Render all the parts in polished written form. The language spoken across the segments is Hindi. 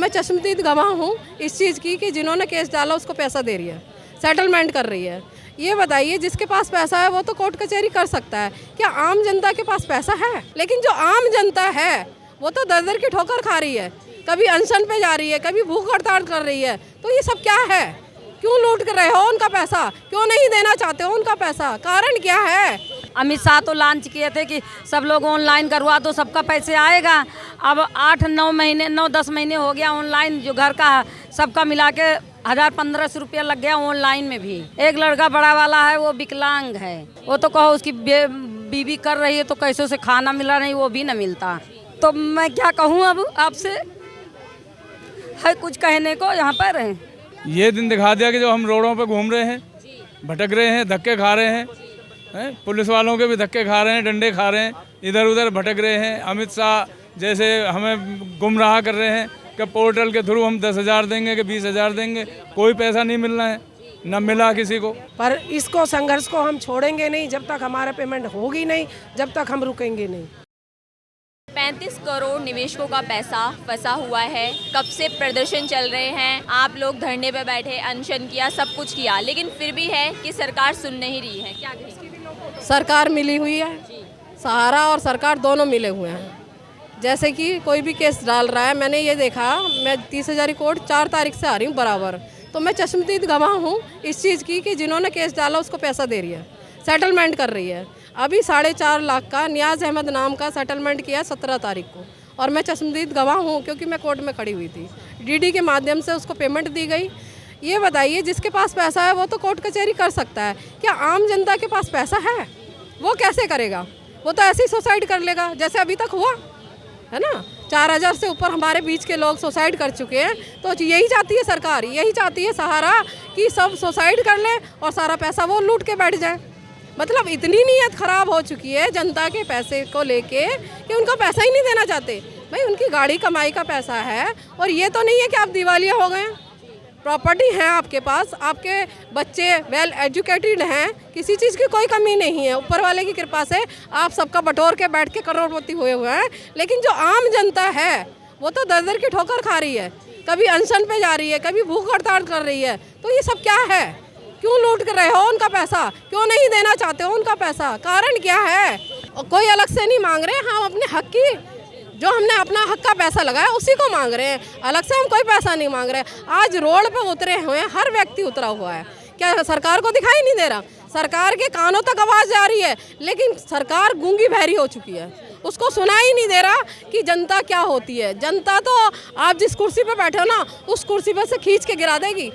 मैं चश्मदीद गवाह हूँ इस चीज़ की कि जिन्होंने केस डाला उसको पैसा दे रही है, सेटलमेंट कर रही है। ये बताइए, जिसके पास पैसा है वो तो कोर्ट कचहरी कर सकता है, क्या आम जनता के पास पैसा है? लेकिन जो आम जनता है वो तो दर दर की ठोकर खा रही है, कभी अनशन पे जा रही है, कभी भूख हड़ताल कर रही है। तो ये सब क्या है? क्यों लूट कर रहे हो उनका पैसा? क्यों नहीं देना चाहते हो उनका पैसा? कारण क्या है? अमित शाह तो लॉन्च किए थे कि सब लोग ऑनलाइन करवा दो, सबका पैसे आएगा। अब 9-10 महीने हो गया ऑनलाइन, जो घर का सबका मिला के 1000-1500 रुपया लग गया ऑनलाइन में भी। एक लड़का बड़ा वाला है, वो विकलांग है, वो तो कहो उसकी बीवी कर रही है तो कैसे उसे खाना मिला नहीं, वो भी न मिलता। तो मैं क्या कहूँ अब आपसे, है कुछ कहने को यहाँ पर है? ये दिन दिखा दिया कि जो हम रोडों पे घूम रहे हैं, भटक रहे हैं, धक्के खा रहे हैं, पुलिस वालों के भी धक्के खा रहे हैं, डंडे खा रहे हैं, इधर उधर भटक रहे हैं। अमित शाह जैसे हमें गुमराह कर रहे हैं कि पोर्टल के थ्रू हम 10,000 देंगे कि 20,000 देंगे, कोई पैसा नहीं मिलना है, न मिला किसी को। पर इसको संघर्ष को हम छोड़ेंगे नहीं जब तक हमारा पेमेंट होगी नहीं, जब तक हम रुकेंगे नहीं। 35 करोड़ निवेशकों का पैसा फंसा हुआ है। कब से प्रदर्शन चल रहे हैं, आप लोग धरने पे बैठे, अनशन किया, सब कुछ किया, लेकिन फिर भी है कि सरकार सुन नहीं रही है। क्या करें? सरकार मिली हुई है, सहारा और सरकार दोनों मिले हुए हैं। जैसे कि कोई भी केस डाल रहा है, मैंने ये देखा, मैं 30,000 कोर्ट 4 तारीख से आ रही हूँ बराबर, तो मैं चश्मदीद गवाह हूँ इस चीज़ की कि जिन्होंने केस डाला उसको पैसा दे रही है, सेटलमेंट कर रही है। अभी 4.5 लाख का नियाज़ अहमद नाम का सेटलमेंट किया 17 तारीख को, और मैं चश्मदीद गवाह हूँ क्योंकि मैं कोर्ट में खड़ी हुई थी। डीडी के माध्यम से उसको पेमेंट दी गई। ये बताइए, जिसके पास पैसा है वो तो कोर्ट कचहरी कर सकता है, क्या आम जनता के पास पैसा है? वो कैसे करेगा? वो तो ऐसे ही सुसाइड कर लेगा जैसे अभी तक हुआ है ना। 4,000 से ऊपर हमारे बीच के लोग सुसाइड कर चुके हैं। तो यही चाहती है सरकार, यही चाहती है सहारा कि सब सुसाइड कर ले और सारा पैसा वो लूट के बैठ जाए। मतलब इतनी नीयत ख़राब हो चुकी है जनता के पैसे को लेके कि उनका पैसा ही नहीं देना चाहते। भाई, उनकी गाड़ी कमाई का पैसा है, और ये तो नहीं है कि आप दिवालिया हो गए। प्रॉपर्टी है आपके पास, आपके बच्चे वेल एजुकेटेड हैं, किसी चीज़ की कोई कमी नहीं है। ऊपर वाले की कृपा से आप सबका बटोर के बैठ के करोड़पति हुए हुए हैं। लेकिन जो आम जनता है वो तो दर दर की ठोकर खा रही है, कभी अनशन पे जा रही है, कभी भूख हड़ताल कर रही है। तो ये सब क्या है? क्यों लूट कर रहे हो उनका पैसा? क्यों नहीं देना चाहते हो उनका पैसा? कारण क्या है? और कोई अलग से नहीं मांग रहे, हम अपने हक की, जो हमने अपना हक का पैसा लगाया उसी को मांग रहे हैं। अलग से हम कोई पैसा नहीं मांग रहे। आज रोड पे उतरे हुए हैं, हर व्यक्ति उतरा हुआ है। क्या सरकार को दिखाई नहीं दे रहा? सरकार के कानों तक आवाज़ जा रही है, लेकिन सरकार गूंगी बहरी हो चुकी है, उसको सुना ही नहीं दे रहा कि जनता क्या होती है। जनता तो आप जिस कुर्सी पे बैठे हो ना, उस कुर्सी पे से खींच के गिरा देगी।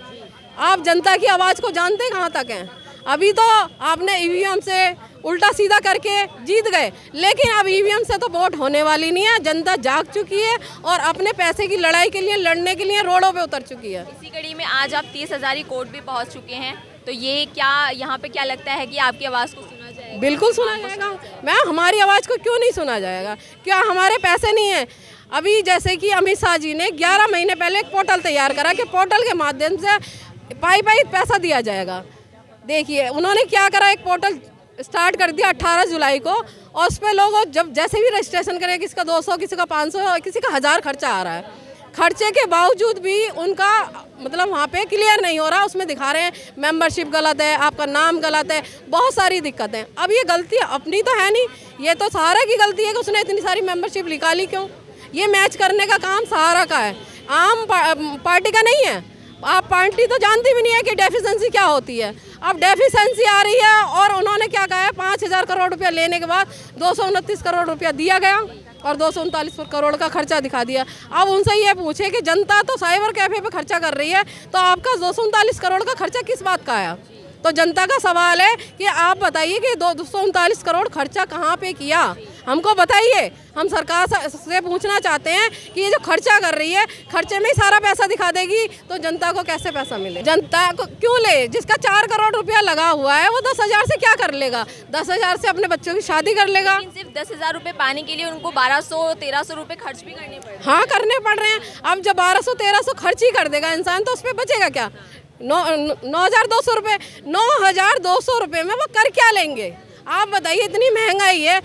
आप जनता की आवाज़ को जानते कहाँ तक हैं? अभी तो आपने ईवीएम से उल्टा सीधा करके जीत गए, लेकिन अब ईवीएम से तो वोट होने वाली नहीं है। जनता जाग चुकी है और अपने पैसे की लड़ाई के लिए, लड़ने के लिए रोडों पे उतर चुकी है। इसी कड़ी में आज आप 30,000 कोर्ट भी पहुंच चुके हैं, तो ये क्या यहाँ पे क्या लगता है कि आपकी आवाज़ को सुना जाएगा? बिल्कुल सुना जाएगा। हमारी आवाज़ को क्यों नहीं सुना जाएगा? क्या हमारे पैसे नहीं हैं? अभी जैसे कि अमित शाह जी ने 11 महीने पहले एक पोर्टल तैयार करा कि पोर्टल के माध्यम से पाई पैसा दिया जाएगा। देखिए उन्होंने क्या करा, एक पोर्टल स्टार्ट कर दिया 18 जुलाई को, और उस पर लोग जब जैसे भी रजिस्ट्रेशन करें, किसी का 200, किसी का 500 और किसी का 1000 खर्चा आ रहा है। खर्चे के बावजूद भी उनका मतलब वहाँ पे क्लियर नहीं हो रहा। उसमें दिखा रहे हैं मेंबरशिप गलत है, आपका नाम गलत है, बहुत सारी दिक्कतें। अब ये गलती अपनी तो है नहीं, ये तो सहारा की गलती है कि उसने इतनी सारी मेंबरशिप निकाली क्यों। ये मैच करने का काम सहारा का है, आम पार्टी का नहीं है। आप पार्टी तो जानती भी नहीं है कि डेफिशिएंसी क्या होती है। अब डेफिशिएंसी आ रही है, और उन्होंने क्या कहा है, 5,000 करोड़ रुपया लेने के बाद 229 करोड़ रुपया दिया गया और 239 करोड़ का खर्चा दिखा दिया। अब उनसे ये पूछे कि जनता तो साइबर कैफे पे खर्चा कर रही है, तो आपका 239 करोड़ का खर्चा किस बात का आया? तो जनता का सवाल है कि आप बताइए कि 239 करोड़ खर्चा कहाँ पे किया, हमको बताइए। हम सरकार से पूछना चाहते हैं कि ये जो खर्चा कर रही है, खर्चे में ही सारा पैसा दिखा देगी तो जनता को कैसे पैसा मिले? जनता को क्यों ले? जिसका 4 करोड़ रुपया लगा हुआ है वो 10,000 से क्या कर लेगा? 10,000 से अपने बच्चों की शादी कर लेगा। सिर्फ 10,000 रुपये पाने के लिए उनको 1200-1300 रुपये खर्च भी करने पड़ रहे हैं। हाँ, करने पड़ रहे हैं। अब जब 1200-1300 खर्च ही कर देगा इंसान, तो उस पर बचेगा क्या? 9,200 रुपये, 9,200 रुपये में वो कर क्या लेंगे? आप बताइए, इतनी महंगाई है,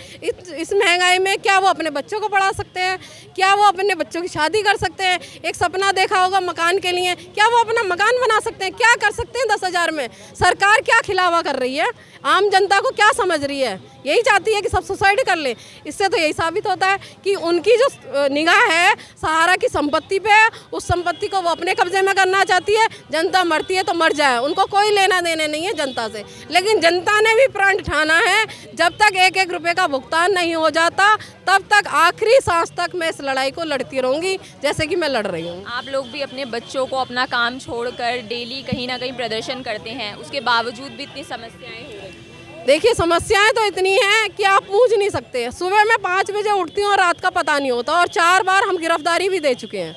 इस महंगाई में क्या वो अपने बच्चों को पढ़ा सकते हैं? क्या वो अपने बच्चों की शादी कर सकते हैं? एक सपना देखा होगा मकान के लिए, क्या वो अपना मकान बना सकते हैं? क्या कर सकते हैं 10,000 में? सरकार क्या खिलावा कर रही है? आम जनता को क्या समझ रही है? यही चाहती है कि सब सुसाइड कर ले। इससे तो यही साबित होता है कि उनकी जो निगाह है सहारा की संपत्ति पे है, उस संपत्ति को वो अपने कब्जे में करना चाहती है। जनता मरती है तो मर जाए, उनको कोई लेना देने नहीं है जनता से। लेकिन जनता ने भी प्रण ठाना है, जब तक 1-1 रुपये का भुगतान नहीं हो जाता तब तक आखिरी सांस तक मैं इस लड़ाई को लड़ती रहूँगी, जैसे कि मैं लड़ रही हूँ। आप लोग भी अपने बच्चों को अपना काम छोड़कर डेली कहीं ना कहीं प्रदर्शन करते हैं, उसके बावजूद भी इतनी समस्याएं हो रही। देखिए, समस्याएं तो इतनी हैं कि आप पूछ नहीं सकते। सुबह मैं 5 बजे उठती हूँ और रात का पता नहीं होता, और 4 बार हम गिरफ्तारी भी दे चुके हैं।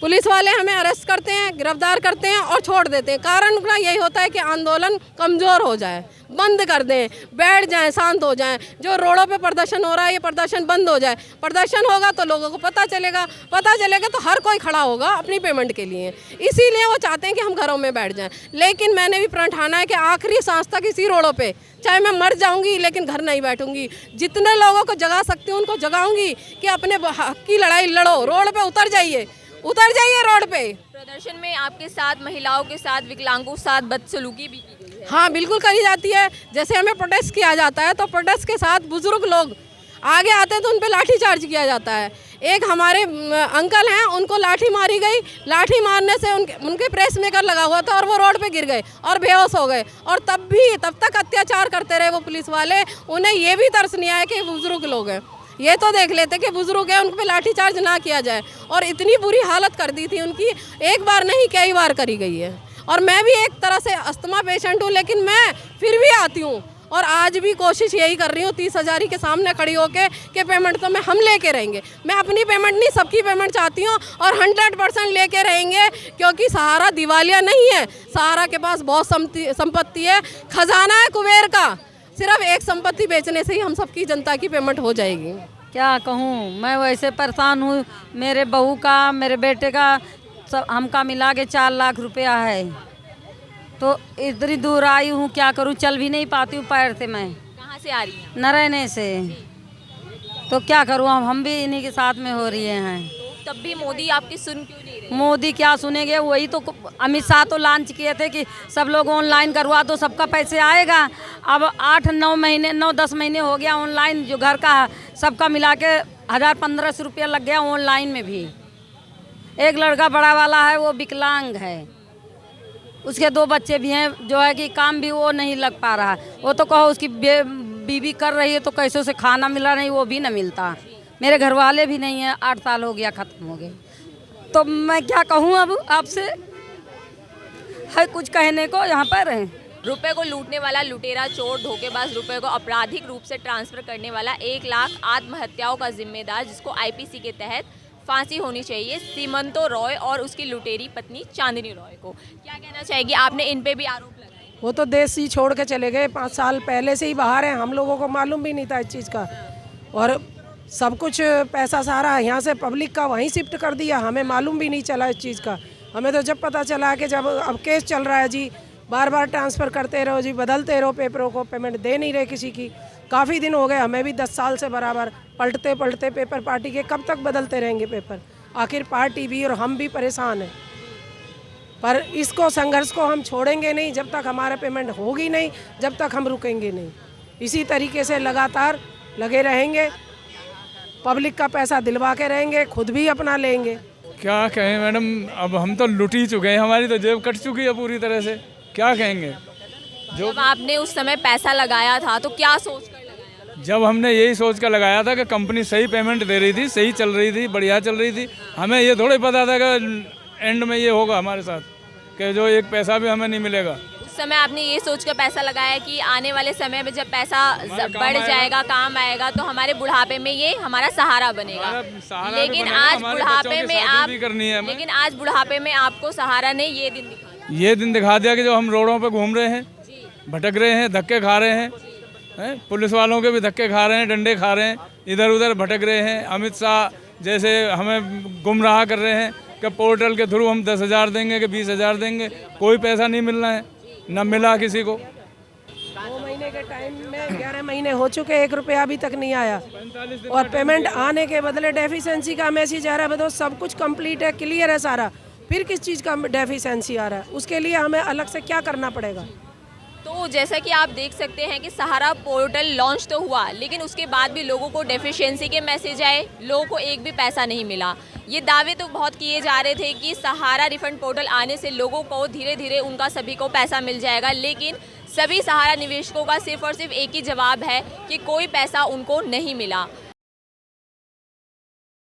पुलिस वाले हमें अरेस्ट करते हैं, गिरफ्तार करते हैं और छोड़ देते हैं। कारण उनका यही होता है कि आंदोलन कमज़ोर हो जाए, बंद कर दें, बैठ जाएं, शांत हो जाएं। जो रोडों पे प्रदर्शन हो रहा है, ये प्रदर्शन बंद हो जाए। प्रदर्शन होगा तो लोगों को पता चलेगा तो हर कोई खड़ा होगा अपनी पेमेंट के लिए। इसीलिए वो चाहते हैं कि हम घरों में बैठ जाएं। लेकिन मैंने भी प्रण ठाना है कि आखिरी सांस तक इसी रोडों पे, चाहे मैं मर जाऊंगी लेकिन घर नहीं बैठूंगी। जितने लोगों को जगा सकती हूँ उनको जगाऊंगी कि अपने हक की लड़ाई लड़ो, रोड पे उतर जाइए रोड पे। प्रदर्शन में आपके साथ, महिलाओं के साथ, विकलांगों के साथ बदसलूकी भी की गई है। हाँ, बिल्कुल करी जाती है। जैसे हमें प्रोटेस्ट किया जाता है तो प्रोटेस्ट के साथ बुजुर्ग लोग आगे आते हैं तो उन पे लाठी चार्ज किया जाता है। एक हमारे अंकल हैं, उनको लाठी मारी गई। लाठी मारने से उनके प्रेस मेकर लगा हुआ था और वो रोड पे गिर गए और बेहोश हो गए। और तब तक अत्याचार करते रहे वो पुलिस वाले। उन्हें ये भी तरस नहीं आया कि बुजुर्ग लोग हैं, ये तो देख लेते कि बुजुर्ग हैं, उन पर लाठीचार्ज ना किया जाए। और इतनी बुरी हालत कर दी थी उनकी, एक बार नहीं कई बार करी गई है। और मैं भी एक तरह से अस्थमा पेशेंट हूँ, लेकिन मैं फिर भी आती हूँ और आज भी कोशिश यही कर रही हूँ 30,000 के सामने खड़ी होके कि पेमेंट तो हम लेके रहेंगे। मैं अपनी पेमेंट नहीं, सबकी पेमेंट चाहती हूँ और 100% लेके रहेंगे, क्योंकि सहारा दिवालिया नहीं है। सहारा के पास बहुत संपत्ति है, खजाना है कुबेर का। सिर्फ एक संपत्ति बेचने से ही हम सबकी जनता की पेमेंट हो जाएगी। क्या कहूँ, मैं वैसे परेशान हूँ। मेरे बहू का, मेरे बेटे का, सब हमका मिला के 4 लाख रुपया है। तो इतनी दूर आई हूँ, क्या करूँ, चल भी नहीं पाती हूँ पैर से। मैं कहाँ से आ रही हैं? नरैने से। तो क्या करूँ, हम भी इन्हीं के साथ में हो रही हैं। तब भी मोदी आपकी सुन क्यों नहीं रहे? मोदी क्या सुनेंगे? वही तो अमित शाह तो लॉन्च किए थे कि सब लोग ऑनलाइन करवा दो, सबका पैसे आएगा। अब 9-10 महीने हो गया ऑनलाइन, जो घर का सबका मिला के 1,000-1,500 रुपया लग गया ऑनलाइन में भी। एक लड़का बड़ा वाला है, वो विकलांग है, उसके 2 बच्चे भी हैं, जो है कि काम भी वो नहीं लग पा रहा। वो तो कहो उसकी बीवी कर रही है तो कैसे उसे खाना मिला नहीं, वो भी न मिलता। मेरे घर वाले भी नहीं हैं, 8 साल हो गया, ख़त्म हो गए। तो मैं क्या कहूँ अब आपसे, है कुछ कहने को यहाँ पर है। रुपए को लूटने वाला लुटेरा, चोर, धोखेबाज, रुपए को आपराधिक रूप से ट्रांसफर करने वाला 1 लाख आत्महत्याओं का जिम्मेदार, जिसको आईपीसी के तहत फांसी होनी चाहिए, सीमंतो रॉय और उसकी लुटेरी पत्नी चांदनी रॉय को। क्या कहना चाहेगी? आपने इन पे भी आरोप लगाए। वो तो देश ही छोड़ के चले गए, 5 साल पहले से ही बाहर हैं। हम लोगों को मालूम भी नहीं था इस चीज़ का। और सब कुछ पैसा सारा यहाँ से पब्लिक का वहीं शिफ्ट कर दिया, हमें मालूम भी नहीं चला इस चीज़ का। हमें तो जब पता चला कि जब अब केस चल रहा है जी, बार बार ट्रांसफ़र करते रहो जी, बदलते रहो पेपरों को, पेमेंट दे नहीं रहे किसी की। काफ़ी दिन हो गए, हमें भी 10 साल से बराबर पलटते पेपर पार्टी के, कब तक बदलते रहेंगे पेपर? आखिर पार्टी भी और हम भी परेशान हैं। पर इसको, संघर्ष को हम छोड़ेंगे नहीं जब तक हमारा पेमेंट होगी नहीं, जब तक हम रुकेंगे नहीं। इसी तरीके से लगातार लगे रहेंगे, पब्लिक का पैसा दिलवा के रहेंगे, खुद भी अपना लेंगे। क्या कहें मैडम, अब हम तो लुट ही चुके हैं, हमारी तो जेब कट चुकी है पूरी तरह से। क्या कहेंगे? जब आपने उस समय पैसा लगाया था तो क्या सोच कर लगाया? जब हमने यही सोच कर लगाया था कि कंपनी सही पेमेंट दे रही थी, सही चल रही थी, बढ़िया चल रही थी। हमें ये थोड़े पता था कि एंड में ये होगा हमारे साथ, कि जो एक पैसा भी हमें नहीं मिलेगा। उस समय आपने ये सोच कर पैसा लगाया कि आने वाले समय में जब पैसा बढ़ जाएगा, काम आएगा, तो हमारे बुढ़ापे में ये हमारा सहारा बनेगा। लेकिन आज बुढ़ापे में आपको सहारा ने ये दिन दिखा दिया कि जो हम रोडों पे घूम रहे हैं, भटक रहे हैं, धक्के खा रहे हैं, पुलिस वालों के भी धक्के खा रहे हैं, डंडे खा रहे हैं, इधर उधर भटक रहे हैं। अमित शाह जैसे हमें गुमराह कर रहे हैं कि पोर्टल के थ्रू हम 10,000 देंगे कि 20,000 देंगे, कोई पैसा नहीं मिलना है, न मिला किसी को। 2 महीने के टाइम में 11 महीने हो चुके, 1 रुपया अभी तक नहीं आया, और पेमेंट आने के बदले डेफिशिएंसी का मैसेज आ रहा है। बताओ, सब कुछ कंप्लीट है, क्लियर है सारा, फिर किस चीज़ का डेफिशिएंसी आ रहा है? उसके लिए हमें अलग से क्या करना पड़ेगा? तो जैसा कि आप देख सकते हैं कि सहारा पोर्टल लॉन्च तो हुआ, लेकिन उसके बाद भी लोगों को डेफिशिएंसी के मैसेज आए, लोगों को एक भी पैसा नहीं मिला। ये दावे तो बहुत किए जा रहे थे कि सहारा रिफंड पोर्टल आने से लोगों को धीरे धीरे उनका सभी को पैसा मिल जाएगा, लेकिन सभी सहारा निवेशकों का सिर्फ और सिर्फ एक ही जवाब है कि कोई पैसा उनको नहीं मिला।